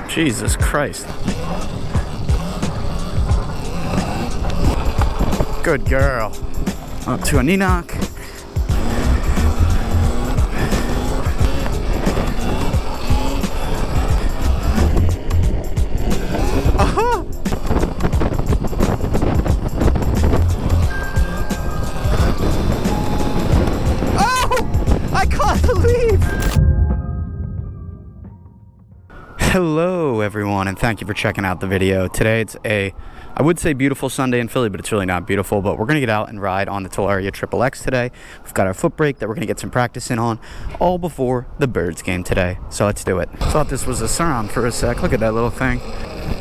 Jesus Christ. Good girl. Up to a knee knock. Aha! Oh! I can't believe! Hello everyone, and thank you for checking out the video. Today it's I would say beautiful Sunday in Philly, but it's really not beautiful. But we're going to get out and ride on the Tolaria XXX today. We've got our foot brake that we're going to get some practice in on, all before the Birds game today. So let's do it. Thought this was a Surround for a sec. Look at that little thing.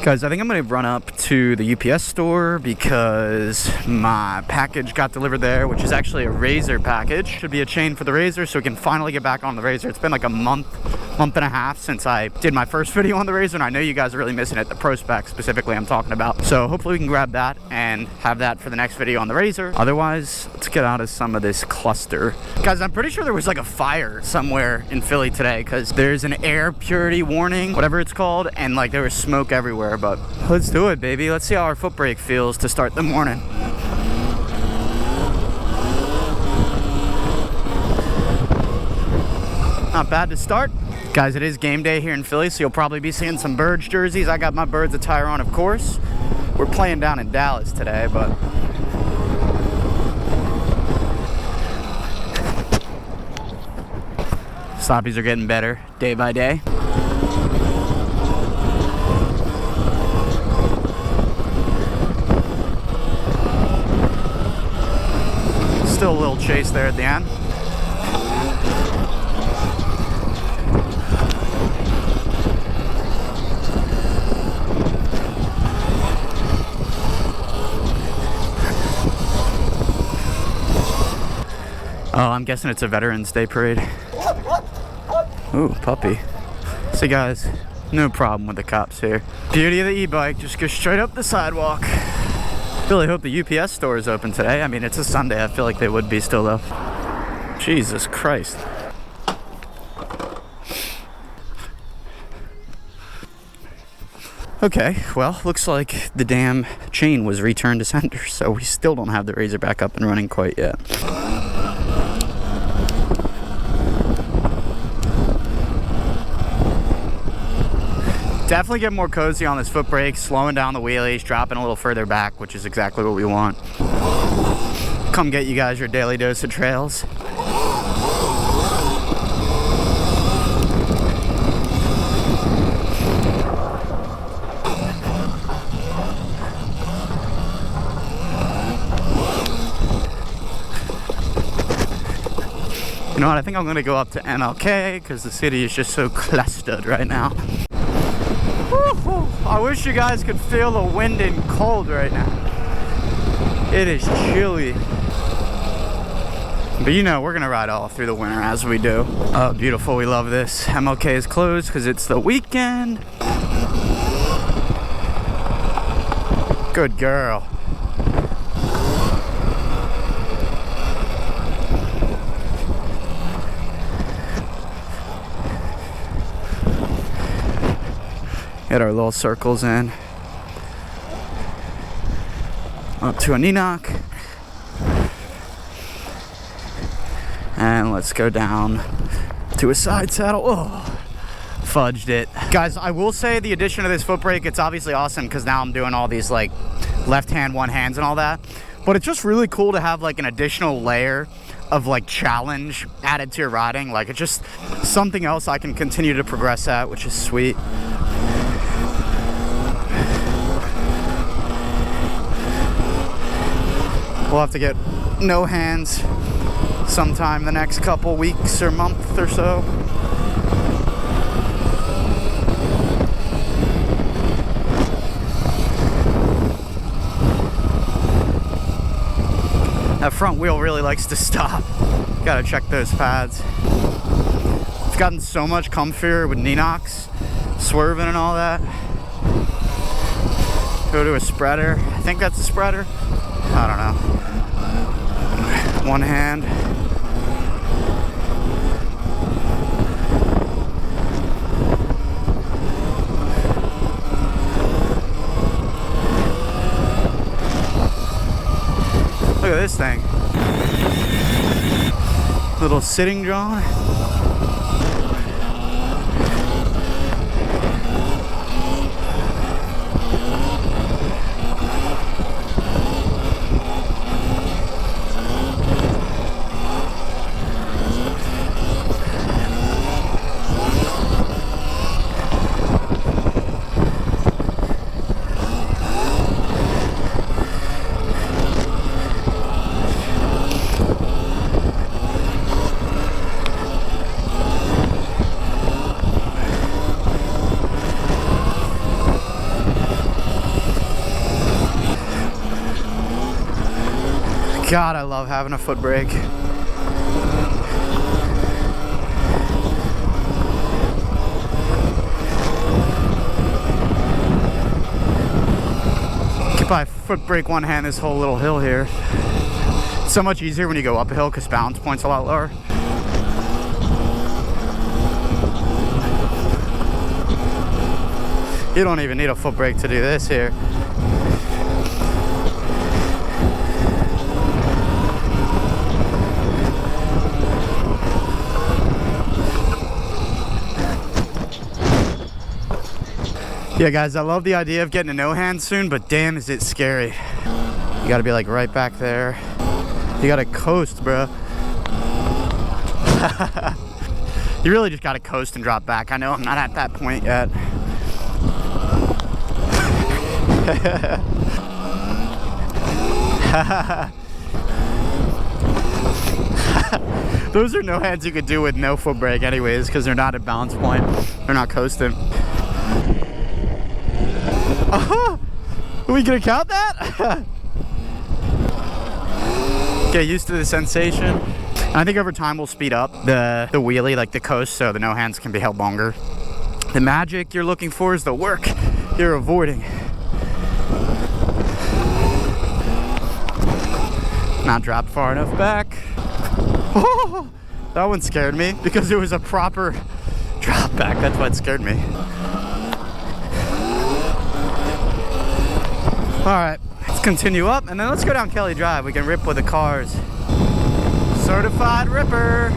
Guys, I think I'm going to run up to the UPS store because my package got delivered there, which is actually a Razor package. Should be a chain for the Razor, so we can finally get back on the Razor. It's been like a month and a half since I did my first video on the Razor, and I know you guys are really missing it, the Pro Spec specifically I'm talking about. So hopefully we can grab that and have that for the next video on the Razor. Otherwise, let's get out of some of this cluster. Guys, I'm pretty sure there was like a fire somewhere in Philly today because there's an air purity warning, whatever it's called, and like there was smoke everywhere. But let's do it, baby. Let's see how our foot brake feels to start the morning. Not bad to start. Guys, it is game day here in Philly, so you'll probably be seeing some Birds jerseys. I got my Birds attire on, of course. We're playing down in Dallas today, but sloppies are getting better day by day. Still a little chase there at the end. Oh, I'm guessing it's a Veterans Day parade. Ooh, puppy. See guys, no problem with the cops here. Beauty of the e-bike, just go straight up the sidewalk. Really hope the UPS store is open today. I mean, it's a Sunday. I feel like they would be still though. Jesus Christ. Okay, well, looks like the damn chain was returned to sender, so we still don't have the Razor back up and running quite yet. Definitely get more cozy on this foot brake, slowing down the wheelies, dropping a little further back, which is exactly what we want. Come get you guys your daily dose of trails. You know what, I think I'm gonna go up to MLK because the city is just so clustered right now. I wish you guys could feel the wind and cold right now. It is chilly. But you know, we're gonna ride all through the winter as we do. Oh, beautiful, we love this. MLK is closed because it's the weekend. Good girl. Get our little circles in. Up to a knee knock. And let's go down to a side saddle. Oh, fudged it. Guys, I will say the addition of this foot brake, it's obviously awesome because now I'm doing all these like left hand, one hands and all that. But it's just really cool to have like an additional layer of like challenge added to your riding. Like it's just something else I can continue to progress at, which is sweet. We'll have to get no hands sometime the next couple weeks or month or so. That front wheel really likes to stop. Gotta check those pads. It's gotten so much comfier with knee knocks, swerving and all that. Go to a spreader. I think that's a spreader. I don't know. One hand. this thing. Little sitting drone. God, I love having a foot brake. Could probably foot brake one hand this whole little hill here. It's so much easier when you go up a hill because balance point's a lot lower. You don't even need a foot brake to do this here. Yeah, guys, I love the idea of getting a no hand soon, but damn, is it scary. You gotta be like right back there. You gotta coast, bro. You really just gotta coast and drop back. I know I'm not at that point yet. Those are no hands you could do with no foot brake anyways, because they're not at balance point. They're not coasting. Are we gonna count that? Get used to the sensation. And I think over time we'll speed up the wheelie, like the coast, so the no hands can be held longer. The magic you're looking for is the work you're avoiding. Not dropped far enough back. Oh, that one scared me because it was a proper drop back. That's what scared me. All right, let's continue up and then let's go down Kelly Drive. We can rip with the cars. Certified ripper.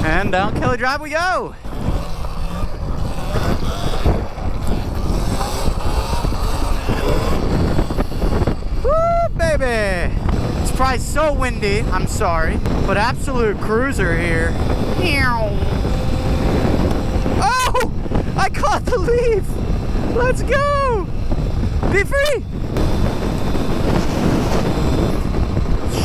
And down Kelly Drive we go. Woo, baby. It's probably so windy, I'm sorry, but absolute cruiser here. Oh, I caught the leaf. Let's go. Be free.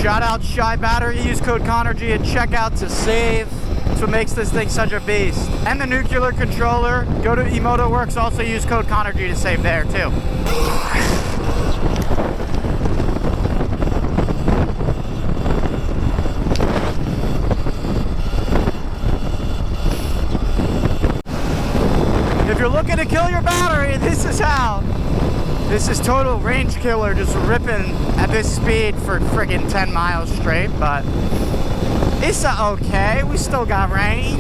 Shout out Shy Battery. Use code ConnorG at checkout to save. That's what makes this thing such a beast. And the nuclear controller. Go to Emoto Works. Also use code ConnorG to save there too. If you're looking to kill your battery, this is how. This is total range killer, just ripping at this speed for friggin' 10 miles straight, but it's okay, we still got range.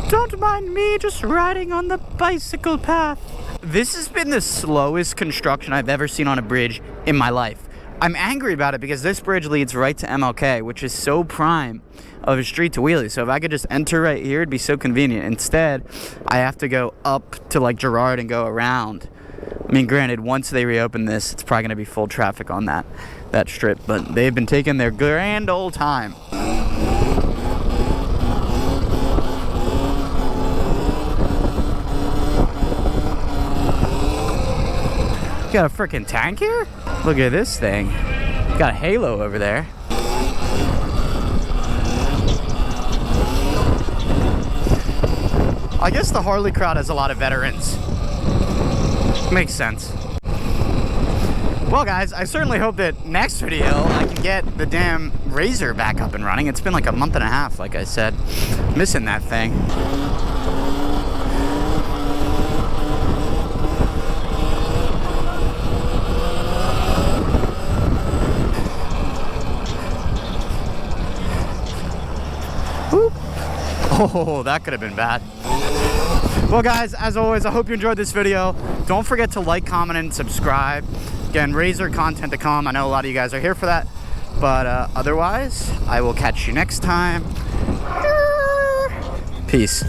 Don't mind me just riding on the bicycle path. This has been the slowest construction I've ever seen on a bridge in my life. I'm angry about it because this bridge leads right to MLK, which is so prime of a street to wheelie. So if I could just enter right here, it'd be so convenient. Instead, I have to go up to like Girard and go around. I mean, granted, once they reopen this, it's probably going to be full traffic on that strip, but they've been taking their grand old time. Got a freaking tank here? Look at this thing. Got a halo over there. I guess the Harley crowd has a lot of veterans. Makes sense. Well, guys, I certainly hope that next video I can get the damn Razor back up and running. It's been like a month and a half, like I said. Missing that thing. Whoop. Oh, that could have been bad. Well guys, as always, I hope you enjoyed this video. Don't forget to like, comment, and subscribe. Again, Razor content to come. I know a lot of you guys are here for that. But otherwise, I will catch you next time. Peace.